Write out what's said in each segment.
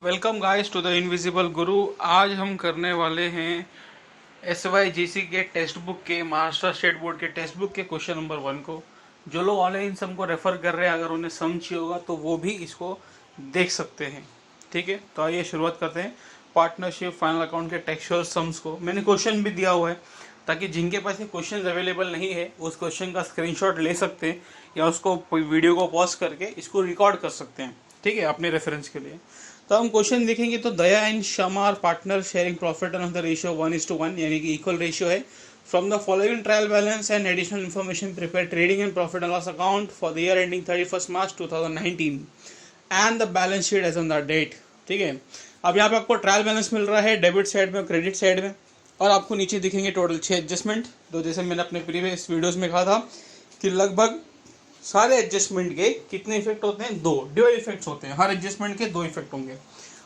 Welcome guys to the invisible Guru. आज हम करने वाले हैं SYGC के टेक्स्ट बुक के महाराष्ट्र स्टेट बोर्ड के टेक्स्ट बुक के क्वेश्चन नंबर 1 को। जो लोग ऑनलाइन सम को रेफर कर रहे हैं, अगर उन्हें सम चाहिए होगा तो वो भी इसको देख सकते हैं। ठीक है, तो आइए शुरुआत करते हैं पार्टनरशिप फाइनल अकाउंट के टेक्सचुअल सम्स को। मैंने क्वेश्चन भी दिया हुआ है ताकि जिनके पास ये क्वेश्चन अवेलेबल नहीं है उस क्वेश्चन का स्क्रीनशॉट ले सकते हैं या उसको वीडियो को पॉज करके इसको रिकॉर्ड कर सकते हैं। ठीक है, अपने रेफरेंस के लिए। तो हम क्वेश्चन देखेंगे तो Daya and Shama are partner sharing profit on the ratio 1:1 यानी कि इक्वल रेशियो है। From the following trial balance and additional information prepare trading and profit and loss account for the year ending 31 March 2019 and the balance sheet as on the date. ठीक है, अब यहाँ पे आपको trial balance मिल रहा है debit side में, credit side में, और आपको नीचे दिखेंगे टोटल 6 एडजस्टमेंट। तो जैसे मैंने अपने प्रीवियस वीडियोस में कहा था कि लगभग सारे एडजस्टमेंट के कितने इफेक्ट होते हैं, दो इफेक्ट्स होते हैं। हर एडजस्टमेंट के 2 इफेक्ट होंगे।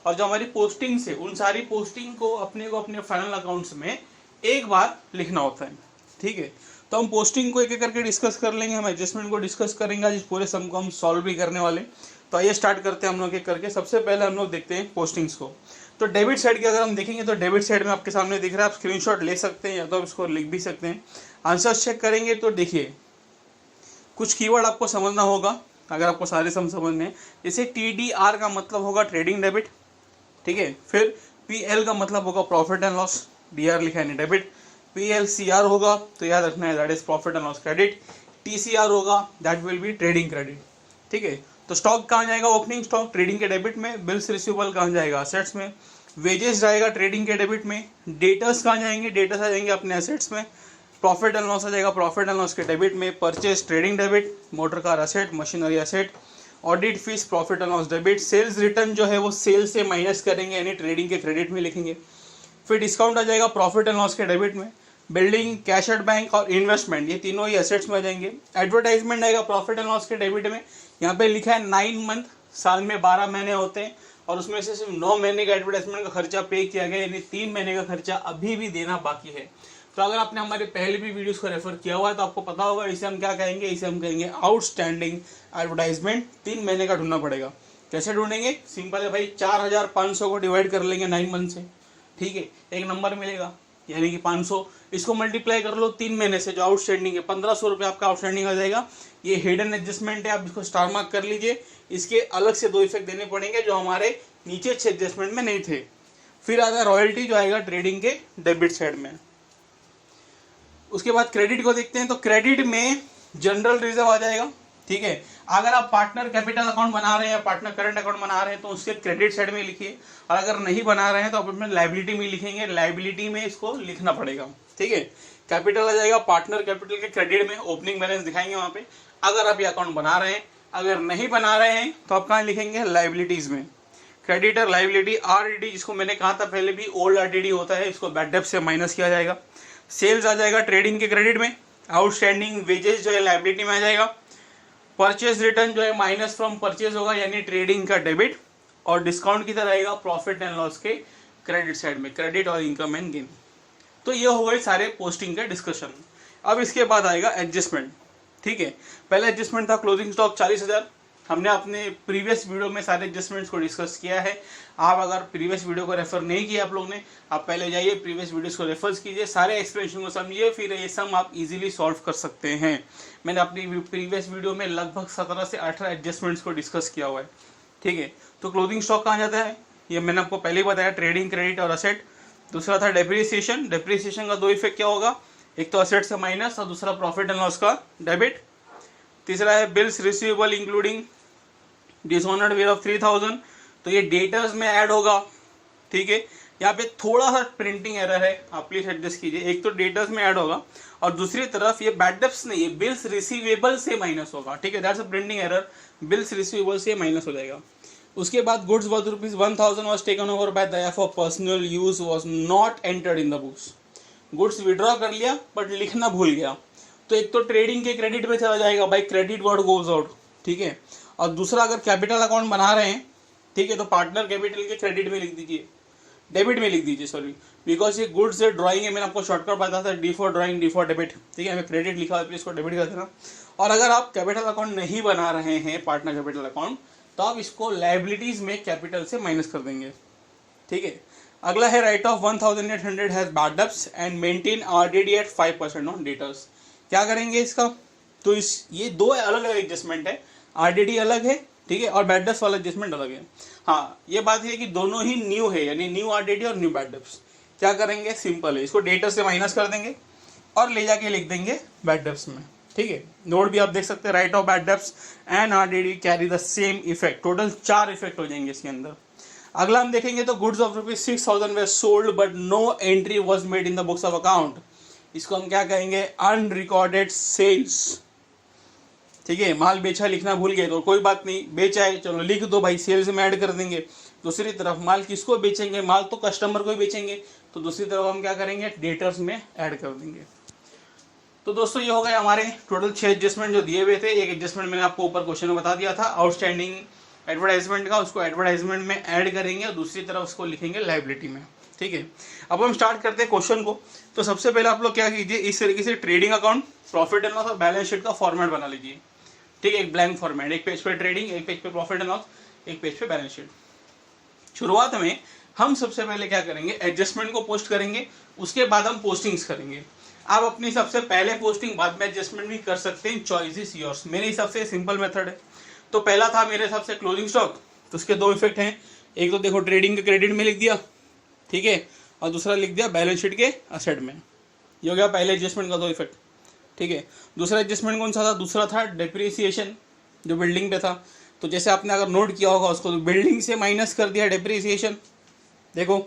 और जो हमारी पोस्टिंग से उन सारी पोस्टिंग को अपने फाइनल अकाउंट्स में एक बार लिखना होता है। ठीक है, तो हम पोस्टिंग को एक एक करके डिस्कस कर लेंगे, हम एडजस्टमेंट को डिस्कस करेंगे। आज इस पूरे सम को हम सॉल्व भी करने वाले। तो आइए स्टार्ट करते हैं हम लोग एक करके। सबसे पहले हम लोग देखते हैं पोस्टिंग्स को। तो डेबिट साइड की अगर हम देखेंगे तो डेबिट साइड में आपके सामने दिख रहा है, आप स्क्रीनशॉट ले सकते हैं या तो आप इसको लिख भी सकते हैं। आंसर चेक करेंगे तो देखिए कुछ कीवर्ड आपको समझना होगा अगर आपको सारे सम समझने हैं। जैसे TDR का मतलब होगा ट्रेडिंग डेबिट। ठीक है, फिर PL का मतलब होगा प्रॉफिट एंड लॉस, DR लिखा है डेबिट। PLCR होगा तो याद रखना है that is profit and loss credit. TCR होगा that will be trading credit. ठीक है, तो स्टॉक कहाँ जाएगा, ओपनिंग स्टॉक ट्रेडिंग के डेबिट में। बिल्स रिसीवेबल कहाँ जाएगा, असेट्स में। वेजेस जाएगा ट्रेडिंग के डेबिट में। डेटर्स कहाँ जाएंगे, डेटर्स आ जाएंगे अपने असेट्स में। प्रॉफिट एंड लॉस आ जाएगा प्रॉफिट एंड लॉस के डेबिट में। Purchase trading debit, motor car asset, machinery asset. Audit fees profit and loss debit. Sales return जो है वो सेल से माइनस करेंगे यानी ट्रेडिंग के क्रेडिट में लिखेंगे। फिर डिस्काउंट आ जाएगा प्रॉफिट एंड लॉस के डेबिट में। बिल्डिंग, कैश एट बैंक और इन्वेस्टमेंट, ये तीनों ही एसेट्स में आ जाएंगे। एडवर्टाइजमेंट आएगा प्रॉफिट एंड लॉस के डेबिट में। यहाँ पे लिखा है 9 मंथ, साल में 12 महीने होते हैं और उसमें से सिर्फ 9 महीने का एडवर्टाइजमेंट का खर्चा पे किया गया, यानी 3 महीने का खर्चा अभी भी देना बाकी है। तो अगर आपने हमारे पहले भी वीडियोस को रेफर किया हुआ है तो आपको पता होगा इसे हम क्या कहेंगे, इसे हम कहेंगे आउटस्टैंडिंग एडवर्टाइजमेंट। 3 महीने का ढूंढना पड़ेगा। कैसे ढूंढेंगे, सिंपल है भाई, 4500 को डिवाइड कर लेंगे 9 मंथ से। ठीक है, एक नंबर मिलेगा यानी कि 500। इसको मल्टीप्लाई कर लो 3 महीने से, जो आउटस्टैंडिंग है 1500 रुपये आपका आउटस्टैंडिंग आ जाएगा। ये हिडन एडजस्टमेंट है, आप इसको स्टार मार्क कर लीजिए। इसके अलग से 2 इफेक्ट देने पड़ेंगे जो हमारे नीचे 6 एडजस्टमेंट में नहीं थे। फिर आता है रॉयल्टी जो आएगा ट्रेडिंग के डेबिट साइड में। उसके बाद क्रेडिट को देखते हैं तो क्रेडिट में जनरल रिजर्व आ जाएगा। ठीक है, अगर आप पार्टनर कैपिटल अकाउंट बना रहे हैं या पार्टनर करंट अकाउंट बना रहे हैं तो उसके क्रेडिट साइड में लिखिए, और अगर नहीं बना रहे हैं तो आप अपने लायबिलिटी में लिखेंगे। लायबिलिटी में इसको लिखना पड़ेगा। ठीक है, कैपिटल आ जाएगा पार्टनर कैपिटल के क्रेडिट में, ओपनिंग बैलेंस दिखाएंगे वहां पे अगर आप ये अकाउंट बना रहे हैं। अगर नहीं बना रहे हैं तो आप कहाँ लिखेंगे, लायबिलिटीज में। क्रेडिटर लायबिलिटी RDD, जिसको मैंने कहा था पहले भी ओल्ड RDD होता है, इसको बैड डेब्ट से माइनस किया जाएगा। सेल्स आ जाएगा ट्रेडिंग के क्रेडिट में। आउटस्टैंडिंग वेजेस जो है लायबिलिटी में आ जाएगा। परचेज रिटर्न जो है माइनस फ्रॉम परचेज होगा यानी ट्रेडिंग का डेबिट। और डिस्काउंट किधर आएगा, प्रॉफिट एंड लॉस के क्रेडिट साइड में, क्रेडिट और इनकम एंड गेन। तो ये हो गए सारे पोस्टिंग के डिस्कशन। अब इसके बाद आएगा एडजस्टमेंट। ठीक है, पहला एडजस्टमेंट था क्लोजिंग स्टॉक 40,000। हमने अपने प्रीवियस वीडियो में सारे एडजस्टमेंट्स को डिस्कस किया है। आप अगर प्रीवियस वीडियो को रेफर नहीं किया आप लोग ने, आप पहले जाइए प्रीवियस वीडियोस को रेफर कीजिए, सारे एक्सप्लेनेशन को समझिए, फिर ये सम आप इजीली सॉल्व कर सकते हैं। मैंने अपनी प्रीवियस वीडियो में लगभग 17 से 18 एडजस्टमेंट्स को डिस्कस किया हुआ है। ठीक है, तो क्लोजिंग स्टॉक कहाँ जाता है, ये मैंने आपको पहले ही बताया, ट्रेडिंग क्रेडिट और असेट। दूसरा था डेप्रिसिएशन। डेप्रिसिएशन का 2 इफेक्ट क्या होगा, एक तो असेट से माइनस और दूसरा प्रॉफिट एंड लॉस का डेबिट। तीसरा है bills receivable including dishonoured where of 3000, तो ये डेटर्स में ऐड होगा। ठीक है, यहाँ पे थोड़ा सा प्रिंटिंग एरर है, आप प्लीज एडजस्ट कीजिए। एक तो डेटर्स में ऐड होगा और दूसरी तरफ ये बैड डेब्ट्स नहीं, ये बिल्स रिसीवेबल से माइनस होगा। ठीक है, that's a printing error, bills receivable से माइनस हो जाएगा। उसके बाद goods worth ₹1000 was taken over by Daya for personal use was not entered in the books. Goods withdraw कर लिया बट लिखना भूल गया, तो एक तो ट्रेडिंग के क्रेडिट में चला जाएगा, by credit word goes out. ठीक है, और दूसरा अगर कैपिटल अकाउंट बना रहे हैं, ठीक है, तो पार्टनर कैपिटल के क्रेडिट में लिख दीजिए, डेबिट में लिख दीजिए, सॉरी, बिकॉज ये गुड्स से ड्राइंग है। मैंने आपको शॉर्टकट बताया था, D for drawing, D for debit. ठीक है, हमें क्रेडिट लिखा है, इसको डेबिट कर देना। और अगर आप कैपिटल अकाउंट नहीं बना रहे हैं, पार्टनर कैपिटल अकाउंट, तो आप इसको लाइबिलिटीज में कैपिटल से माइनस कर देंगे, ठीक है। अगला है write off 1800 has bad debts and maintain RDD at 5% on debtors. क्या करेंगे इसका, तो इस ये दो अलग अलग एडजस्टमेंट है, आरडीडी अलग है, ठीक है, और बैड डेब्ट्स वाला एडजस्टमेंट अलग है। हाँ ये बात है कि दोनों ही न्यू है, यानी न्यू आरडीडी और न्यू बैड डेब्ट्स। क्या करेंगे, सिंपल है, इसको डेटर से माइनस कर देंगे और ले जाके लिख देंगे बैड डेब्ट्स में, ठीक है। नोट भी आप देख सकते हैं, write off bad debts and RDD carry the same effect, total 4 effect हो जाएंगे इसके अंदर। अगला हम देखेंगे तो goods of ₹6,000 were sold but no entry was made in the books of account. इसको हम क्या कहेंगे, अनरिकॉर्डेड सेल्स, ठीक है। माल बेचा लिखना भूल गए तो कोई बात नहीं, बेचा है चलो लिख दो भाई, सेल्स में ऐड कर देंगे। दूसरी तरफ माल किसको बेचेंगे, माल तो कस्टमर को ही बेचेंगे, तो दूसरी तरफ हम क्या करेंगे, डेटर्स में ऐड कर देंगे। तो दोस्तों ये हो गए हमारे टोटल 6 एडजस्टमेंट जो दिए हुए थे। एक एडजस्टमेंट मैंने आपको ऊपर क्वेश्चन में बता दिया था आउटस्टैंडिंग एडवर्टाइजमेंट का, उसको एडवर्टाइजमेंट में ऐड करेंगे और दूसरी तरफ उसको लिखेंगे लाइबिलिटी में, ठीक है। अब हम स्टार्ट करते हैं क्वेश्चन को। तो सबसे पहले आप लोग क्या कीजिए, इस तरीके से trading account, profit and loss और बैलेंस शीट का फॉर्मेट बना लीजिए, ठीक है। एक ब्लैंक फॉर्मेट, एक पेज पे ट्रेडिंग, एक पेज पे प्रॉफिट एंड लॉस, एक पेज पे बैलेंस शीट। शुरुआत में हम सबसे पहले क्या करेंगे, एडजस्टमेंट को पोस्ट करेंगे, उसके बाद हम पोस्टिंग्स करेंगे। आप अपनी सबसे पहले पोस्टिंग बाद में एडजस्टमेंट भी कर सकते हैं, चॉइस इज योर्स। मेरे हिसाब से सिंपल मेथड है। तो पहला था मेरे हिसाब से क्लोजिंग स्टॉक, तो उसके 2 इफेक्ट हैं, एक तो देखो ट्रेडिंग के क्रेडिट में लिख दिया, ठीक है, और दूसरा लिख दिया बैलेंस शीट के असेट में। ये हो गया पहले एडजस्टमेंट का 2 इफेक्ट, ठीक है। दूसरा एडजस्टमेंट कौन सा था, दूसरा था डेप्रिसिएशन जो बिल्डिंग पे था। तो जैसे आपने अगर नोट किया होगा उसको, तो बिल्डिंग से माइनस कर दिया डेप्रिसिएशन, देखो,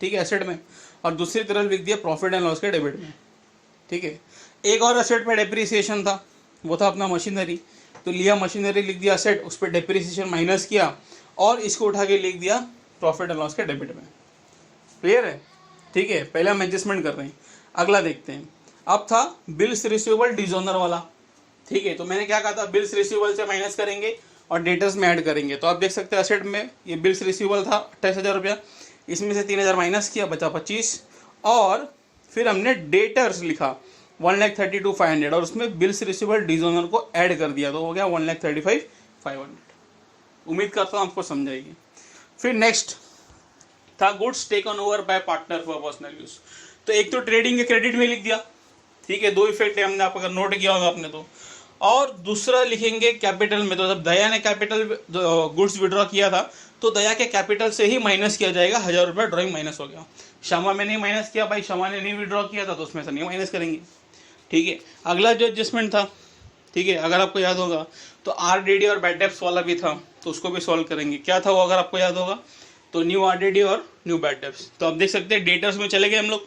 ठीक है, एसेट में, और दूसरी तरफ लिख दिया प्रॉफिट एंड लॉस के डेबिट में, ठीक है। एक और एसेट पे डेप्रिसिएशन था, वो था अपना मशीनरी, तो लिया मशीनरी लिख दिया एसेट, उस पर डेप्रिसिएशन माइनस किया और इसको उठा के लिख दिया प्रॉफिट एंड लॉस के डेबिट में। क्लियर है, ठीक है। पहले हम एडजस्टमेंट कर रहे हैं, अगला देखते हैं। अब था बिल्स रिसीवेबल डिजोनर वाला, ठीक है। तो मैंने क्या कहा था, बिल्स रिसीवेबल से माइनस करेंगे और डेटर्स में ऐड करेंगे। तो आप देख सकते हैं असेट में ये बिल्स रिसीवेबल था 28,000 रुपया, इसमें से 3,000 माइनस किया, बचा 25, और फिर हमने डेटर्स लिखा 1,32,500 और उसमें बिल्स रिसीवेबल डिजोनर को ऐड कर दिया, तो हो गया 1,35,500। उम्मीद करता हूँ आपको समझाएगी। फिर नेक्स्ट था goods taken over by partner for personal use. तो एक तो ट्रेडिंग के क्रेडिट में लिख दिया, ठीक है, 2 इफेक्ट है, हमने आप अगर नोट किया होगा आपने तो। और दूसरा लिखेंगे कैपिटल में, तो जब दया ने कैपिटल गुड्स विड्रॉ किया था तो दया के कैपिटल से ही माइनस किया जाएगा, 1,000 रुपये ड्रॉइंग माइनस हो गया। क्षमा में नहीं माइनस किया भाई, क्षमा ने नहीं विड्रॉ किया था तो उसमें से नहीं माइनस करेंगे, ठीक है। अगला जो एडजस्टमेंट था, ठीक है, अगर आपको याद होगा तो आरडीडी और बैड डेब्ट्स वाला भी था, तो उसको भी सॉल्व करेंगे। क्या था वो, अगर आपको याद होगा तो न्यू आरडीडी और न्यू बैड डेब्ट्स। तो आप देख सकते हैं डेटर्स में चले गए हम लोग,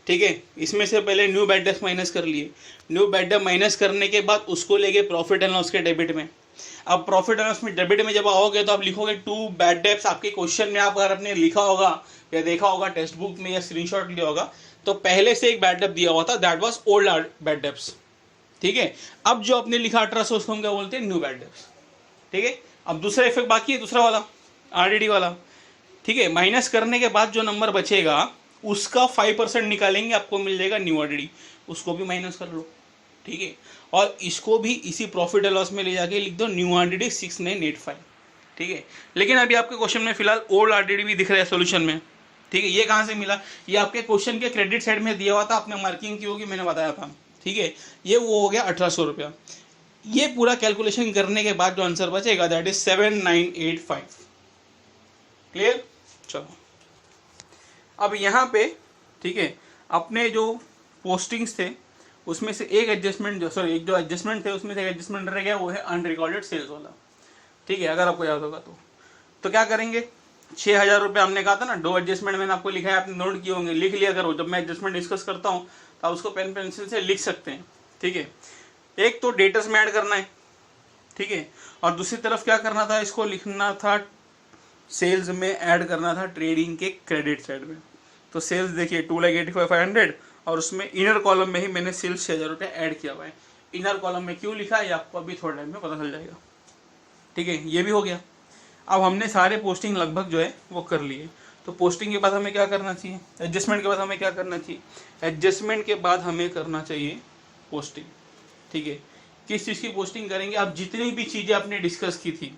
ठीक है। इसमें से पहले न्यू बैड डेब्ट्स माइनस कर लिए, न्यू बैड डेब्ट माइनस करने के बाद उसको लेके प्रॉफिट एंड लॉस के डेबिट में। अब प्रॉफिट एंड लॉस में डेबिट में जब आओगे तो आप लिखोगे 2 बैड डेब्ट्स। आपके क्वेश्चन में आप अगर आपने लिखा होगा या देखा होगा टेक्स्ट बुक में या स्क्रीनशॉट लिया होगा, तो पहले से एक बैड डेब्ट दिया हुआ था, that was old bad debts, ठीक है। अब जो आपने लिखा 1800 उसको हम क्या बोलते हैं, न्यू बैड डेब्ट्स, ठीक है। अब दूसरा इफेक्ट बाकी है, दूसरा वाला आरडीडी वाला, ठीक है। माइनस करने के बाद जो नंबर बचेगा उसका 5% निकालेंगे, आपको मिल जाएगा न्यू आरडीडी, उसको भी माइनस कर लो, ठीक है। और इसको भी इसी प्रॉफिट एंड लॉस में ले जाके लिख दो न्यू आरडीडी 6985, ठीक है। लेकिन अभी आपके क्वेश्चन में फिलहाल ओल्ड आरडीडी भी दिख रहा है सोल्यूशन में, ठीक है। ये कहाँ से मिला, ये आपके क्वेश्चन के क्रेडिट साइड में दिया हुआ था, आपने मार्किंग की होगी, मैंने बताया था, ठीक है। ये वो हो गया 1800 रुपया। ये पूरा कैलकुलेशन करने के बाद जो आंसर बचेगा दैट इज 7985। क्लियर, चलो अब यहाँ पे, ठीक है, अपने जो पोस्टिंग्स थे उसमें से एक एडजस्टमेंट एक जो एडजस्टमेंट थे उसमें से एक एडजस्टमेंट रह गया, वो है अनरिकॉर्डेड सेल्स वाला, ठीक है। अगर आपको याद होगा तो क्या करेंगे, 6,000 रुपये हमने कहा था ना, 2 एडजस्टमेंट मैंने आपको लिखा है, आपने नोट किए होंगे, लिख लिया करो। जब मैं एडजस्टमेंट डिस्कस करता हूँ तो आप उसको पेन पेंसिल से लिख सकते हैं, ठीक है। एक तो डेटर्स में ऐड करना है, ठीक है, और दूसरी तरफ क्या करना था, इसको लिखना था सेल्स में ऐड करना था ट्रेडिंग के क्रेडिट साइड में। तो सेल्स देखिए 2,85,500 और उसमें इनर कॉलम में ही मैंने सेल्स 6,000 रुपये ऐड किया हुआ है। इनर कॉलम में क्यों लिखा है आपको अभी थोड़ा टाइम में पता चल जाएगा, ठीक है। ये भी हो गया। अब हमने सारे पोस्टिंग लगभग जो है वो कर लिए। तो पोस्टिंग के बाद हमें क्या करना चाहिए, एडजस्टमेंट के बाद हमें क्या करना चाहिए, एडजस्टमेंट के बाद हमें करना चाहिए पोस्टिंग, ठीक है। किस चीज़ की पोस्टिंग करेंगे, आप जितनी भी चीज़ें आपने डिस्कस की थी,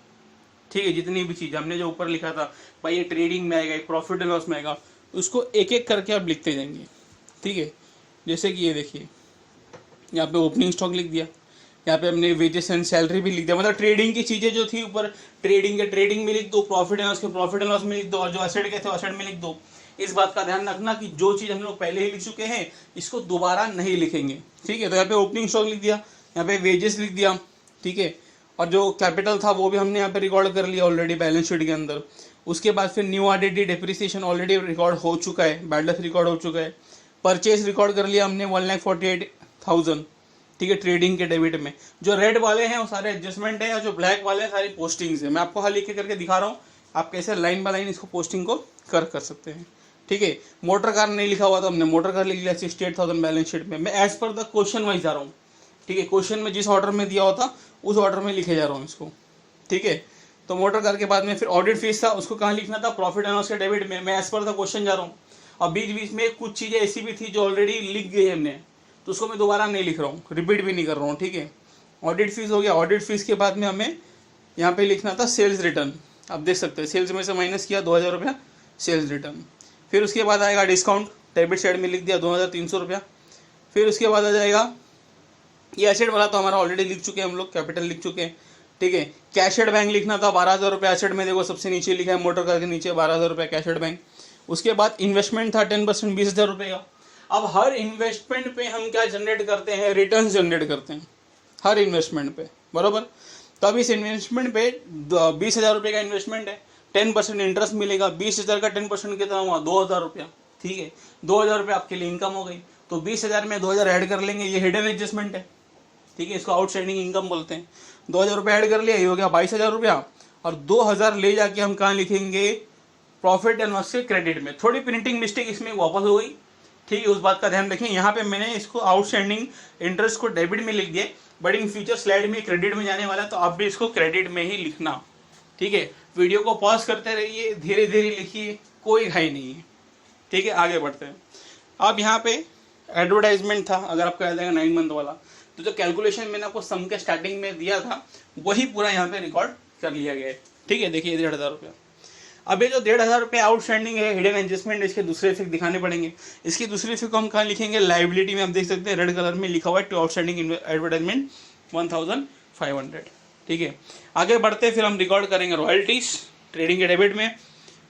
ठीक है, जितनी भी चीज़ हमने जो ऊपर लिखा था भाई ये ट्रेडिंग में आएगा, ये प्रॉफिट एंड लॉस में आएगा, उसको एक एक करके आप लिखते जाएंगे। ठीक है, जैसे कि ये देखिए यहाँ पे ओपनिंग स्टॉक लिख दिया, यहाँ पे हमने वेजेस एंड सैलरी भी लिख दिया, मतलब ट्रेडिंग की चीज़ें जो थी ऊपर ट्रेडिंग के ट्रेडिंग में लिख दो, प्रॉफिट एंड लॉस के प्रॉफिट एंड लॉस में लिख दो, और जो एसेट के थे एसेट में लिख दो। इस बात का ध्यान रखना कि जो चीज़ हम लोग पहले ही लिख चुके हैं इसको दोबारा नहीं लिखेंगे। ठीक है, तो यहाँ पे ओपनिंग स्टॉक लिख दिया, यहाँ पे वेजेस लिख दिया। ठीक है, और जो कैपिटल था वो भी हमने यहाँ पे रिकॉर्ड कर लिया ऑलरेडी बैलेंस शीट के अंदर। उसके बाद फिर new RDD depreciation already record हो चुका है, बैड डेट रिकॉर्ड हो चुका है। परचेज रिकॉर्ड कर लिया हमने 1,48,000। ठीक है, ट्रेडिंग के डेबिट में जो रेड वाले हैं वो सारे एडजस्टमेंट है, और जो ब्लैक वाले हैं सारी पोस्टिंग्स है। मैं आपको हल लिख करके दिखा रहा हूँ आप कैसे लाइन बाय लाइन इसको पोस्टिंग को कर सकते हैं। ठीक है, मोटर कार नहीं लिखा हुआ तो हमने मोटर कार लिख लिया 68,000 बैलेंस शीट में। मैं as per the question wise जा रहा हूँ। ठीक है, क्वेश्चन में जिस ऑर्डर में दिया होता उस ऑर्डर में लिखे जा रहा हूँ इसको। ठीक है, तो मोटर कार के बाद में फिर ऑडिट फीस था, उसको कहाँ लिखना था, प्रॉफिट एंड लॉस के डेबिट में। मैं एज पर द क्वेश्चन जा रहा हूँ। और बीच बीच में कुछ चीज़ें ऐसी भी थी जो ऑलरेडी लिख गई हमने, तो उसको मैं दोबारा नहीं लिख रहा हूँ, रिपीट भी नहीं कर रहा हूँ। ठीक है, ऑडिट फीस हो गया। ऑडिट फीस के बाद में हमें यहाँ पे लिखना था सेल्स रिटर्न। आप देख सकते हैं सेल्स में से माइनस किया 2,000 रुपया सेल्स रिटर्न। फिर उसके बाद आएगा डिस्काउंट, डेबिट साइड में लिख दिया 2,300 रुपया। फिर उसके बाद आ जाएगा ये एसेट वाला, तो हमारा ऑलरेडी लिख चुके हैं हम लोग, कैपिटल लिख चुके हैं। ठीक है, कैश एट बैंक लिखना था 12,000 रुपये एसेट में, देखो सबसे नीचे लिखा है मोटर कार के नीचे 12,000 रुपये कैश एट बैंक। उसके बाद इन्वेस्टमेंट था 10% 20,000 रुपये का। अब हर इन्वेस्टमेंट पे हम क्या जनरेट करते हैं, रिटर्न जनरेट करते हैं हर इन्वेस्टमेंट पे, बराबर। तो अब इस इन्वेस्टमेंट पे 20,000 रुपये का इन्वेस्टमेंट है, 10% इंटरेस्ट मिलेगा। 20,000 का 10% कितना हुआ, 2,000 रुपया। ठीक है, 2,000 रुपये आपके लिए इनकम हो गई। तो 20,000 में 2,000 ऐड कर लेंगे, ये हिडन एडजस्टमेंट है। ठीक है, इसको आउटस्टैंडिंग इनकम बोलते हैं। 2,000 रुपये ऐड कर लिया, ये हो गया 22,000 रुपया। और 2,000 ले जाके हम कहाँ लिखेंगे, प्रॉफिट एंड लॉस के क्रेडिट में। थोड़ी प्रिंटिंग मिस्टेक इसमें वापस हो गई। ठीक है, उस बात का ध्यान रखें। यहाँ पे मैंने इसको आउटस्टैंडिंग इंटरेस्ट को डेबिट में लिख दिया, बट इन फ्यूचर स्लाइड में क्रेडिट में जाने वाला है, तो आप भी इसको क्रेडिट में ही लिखना। ठीक है, वीडियो को पॉज करते रहिए, धीरे धीरे लिखिए, कोई घाई नहीं है। ठीक है, आगे बढ़ते हैं। अब यहाँ पे एडवर्टाइजमेंट था, अगर आपको याद आएगा 9 मंथ वाला, तो जो कैलकुलेशन मैंने आपको सम के स्टार्टिंग में दिया था वही पूरा यहाँ पे रिकॉर्ड कर लिया गया है। ठीक है, देखिए 1,500 रुपया। अब ये जो 1,500 रुपये आउटस्टैंडिंग है, हिडन एडजस्टमेंट, इसके दूसरे इफेक्ट दिखाने पड़ेंगे। इसकी दूसरी इफेक्ट को हम कहाँ लिखेंगे, लाइबिलिटी में। आप देख सकते हैं रेड कलर में लिखा हुआ है टू आउटस्टैंडिंग एडवर्टाइजमेंट 1,500। ठीक है, आगे बढ़ते फिर हम रिकॉर्ड करेंगे रॉयल्टीज ट्रेडिंग के डेबिट में।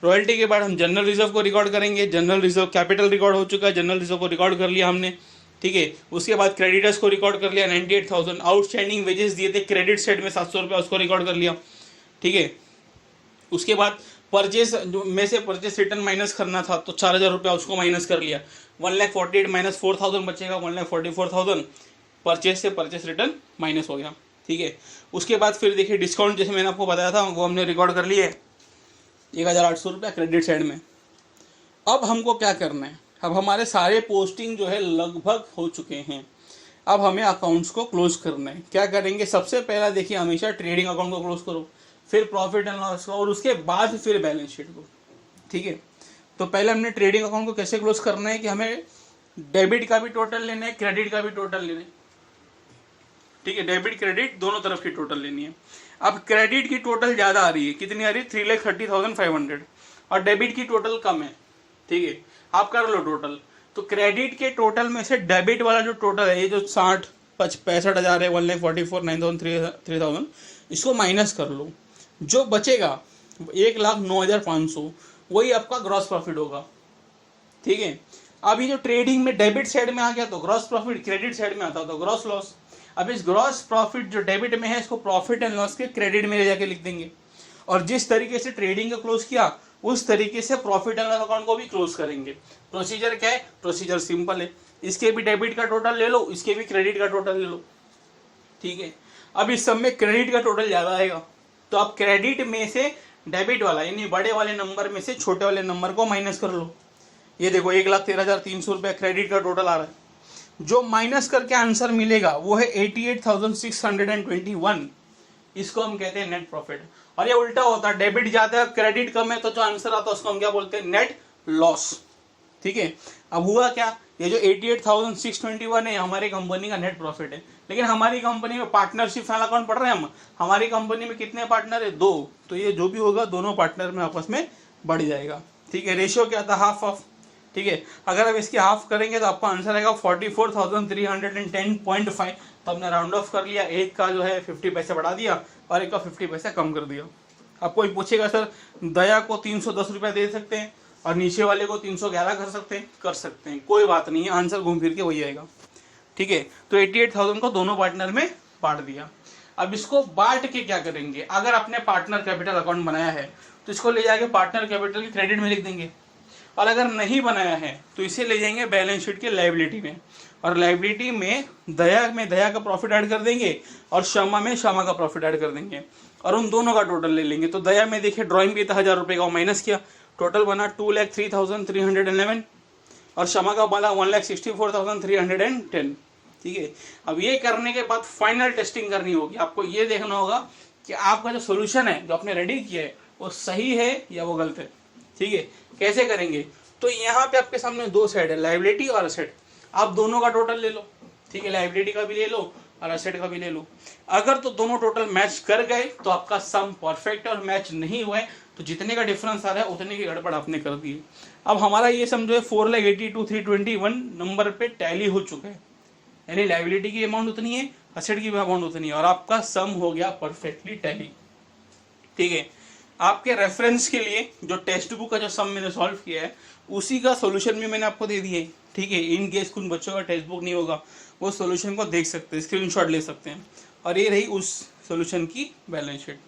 रॉयल्टी के बाद हम जनरल रिजर्व को रिकॉर्ड करेंगे। जनरल रिजर्व कैपिटल रिकॉर्ड हो चुका है, जनरल रिजर्व को रिकॉर्ड कर लिया हमने। ठीक है, उसके बाद क्रेडिटर्स को रिकॉर्ड कर लिया 98,000। आउटस्टैंडिंग वेजेस दिए थे क्रेडिट साइड में 700 रुपया, उसको रिकॉर्ड कर लिया। ठीक है, उसके बाद परचेस में से परचेस रिटर्न माइनस करना था, तो 4,000 रुपया उसको माइनस कर लिया। 1,48,000 माइनस 4,000 बचेगा, 1,44,000 परचेस से परचेस रिटर्न माइनस हो गया। ठीक है, उसके बाद फिर देखिए डिस्काउंट, जैसे मैंने आपको बताया था वो हमने रिकॉर्ड कर लिए 1,800 रुपया क्रेडिट साइड में। अब हमको क्या करना है, अब हमारे सारे पोस्टिंग जो है लगभग हो चुके हैं। अब हमें अकाउंट्स को क्लोज करना है। क्या करेंगे, सबसे पहला देखिए हमेशा ट्रेडिंग अकाउंट को क्लोज करो, फिर प्रॉफिट एंड लॉस को, और उसके बाद फिर बैलेंस शीट को। ठीक है, तो पहले हमने ट्रेडिंग अकाउंट को कैसे क्लोज करना है कि हमें डेबिट का भी टोटल लेना है, क्रेडिट का भी टोटल लेना है। ठीक है, डेबिट क्रेडिट दोनों तरफ की टोटल लेनी है। अब क्रेडिट की टोटल ज़्यादा आ रही है, कितनी आ रही है, 3,30,500, और डेबिट की टोटल कम है। ठीक है, आप कर लो टोटल। तो क्रेडिट के टोटल में से डेबिट वाला जो टोटल है, ये जो 65,000 है, 1,44,9,000 इसको माइनस कर लो। जो बचेगा 1,09,500 वही आपका ग्रॉस प्रॉफिट होगा। ठीक है, अब ये जो ट्रेडिंग में डेबिट साइड में आ गया तो ग्रॉस प्रॉफिट, क्रेडिट साइड में आता तो ग्रॉस लॉस। अब इस ग्रॉस प्रॉफिट जो डेबिट में है इसको प्रॉफिट एंड लॉस के क्रेडिट में ले जाके लिख देंगे, और जिस तरीके से ट्रेडिंग को क्लोज किया उस तरीके से प्रॉफिट एंड लॉस अकाउंट को भी क्लोज करेंगे। प्रोसीजर क्या है, प्रोसीजर सिंपल है, इसके भी डेबिट का टोटल ले लो, इसके भी क्रेडिट का टोटल ले लो। ठीक है, अब इस सब में क्रेडिट का टोटल ज्यादा आएगा, तो आप क्रेडिट में से डेबिट वाला यानी बड़े वाले नंबर में से छोटे वाले नंबर को माइनस कर लो। ये देखो 1,13,300 रुपया क्रेडिट का टोटल आ रहा है। जो माइनस करके आंसर मिलेगा वो है 88,621। इसको हम कहते हैं नेट प्रॉफिट। और ये उल्टा होता है, डेबिट ज्यादा है क्रेडिट कम है, तो जो आंसर आता है उसको हम क्या बोलते हैं, नेट लॉस। ठीक है, अब हुआ क्या, ये जो 88,621 है हमारी कंपनी का नेट प्रॉफिट है। लेकिन हमारी कंपनी में पार्टनरशिप वाला अकाउंट पढ़ रहे हैं हम, हमारी कंपनी में कितने पार्टनर है? 2। तो ये जो भी होगा दोनों पार्टनर में आपस में बढ़ जाएगा। ठीक है, रेशियो क्या था? Half of. ठीक है, अगर आप इसकी हाफ करेंगे तो आपका आंसर आएगा 44,310.5। तो हमने राउंड ऑफ कर लिया, एक का जो है 50 पैसे बढ़ा दिया और एक का 50 पैसे कम कर दिया। अब कोई पूछेगा सर दया को 310 रुपया दे सकते हैं और नीचे वाले को 311 कर सकते हैं, कोई बात नहीं है, आंसर घूम फिर के वही आएगा। ठीक है, तो 88,000 को दोनों पार्टनर में बांट दिया। अब इसको बांट के क्या करेंगे? अगर आपने पार्टनर कैपिटल अकाउंट बनाया है तो इसको ले जाके पार्टनर कैपिटल के क्रेडिट में लिख देंगे, और अगर नहीं बनाया है तो इसे ले जाएंगे बैलेंस शीट के लायबिलिटी में, और लायबिलिटी में दया का प्रॉफिट ऐड कर देंगे और श्यामा में श्यामा का प्रॉफिट ऐड कर देंगे और उन दोनों का टोटल ले लेंगे। तो दया में देखिए ड्राइंग भी था 1000 रुपये का, माइनस किया, टोटल बना 2,03,311 और श्यामा का बना 1,64,310। ठीक है, अब ये करने के बाद फाइनल टेस्टिंग करनी होगी। आपको ये देखना होगा कि आपका जो सोल्यूशन है जो आपने रेडी किया है वो सही है या वो गलत है। ठीक है, कैसे करेंगे? तो यहाँ पे आपके सामने दो साइड है, लायबिलिटी और असेट। आप दोनों का टोटल ले लो। ठीक है, लायबिलिटी का भी ले लो और असेट का भी ले लो। अगर तो दोनों टोटल मैच कर गए तो आपका सम परफेक्ट है, और मैच नहीं हुए तो जितने का डिफरेंस आ रहा है उतने की गड़बड़ आपने कर दी है। अब हमारा ये सम जो है 4,82,321 नंबर पे टैली हो चुका है, यानी लायबिलिटी की अमाउंट उतनी है, असेट की अमाउंट उतनी है, और आपका सम हो गया परफेक्टली टैली। ठीक है, आपके रेफरेंस के लिए जो टेक्स्ट बुक का जो सम मैंने सॉल्व किया है उसी का सॉल्यूशन भी मैंने आपको दे दिया है। ठीक है, इन केस कुछ बच्चों का टेक्स्ट बुक नहीं होगा वो सॉल्यूशन को देख सकते हैं, स्क्रीनशॉट ले सकते हैं, और ये रही उस सॉल्यूशन की बैलेंस शीट।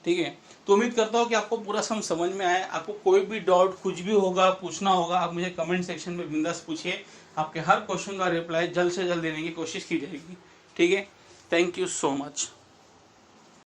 ठीक है, तो उम्मीद करता हूँ कि आपको पूरा सम समझ में आया। आपको कोई भी डाउट कुछ भी होगा पूछना होगा, आप मुझे कमेंट सेक्शन में बिंदास पूछिए, आपके हर क्वेश्चन का रिप्लाई जल्द से जल्द देने की कोशिश की जाएगी। ठीक है, थैंक यू सो मच।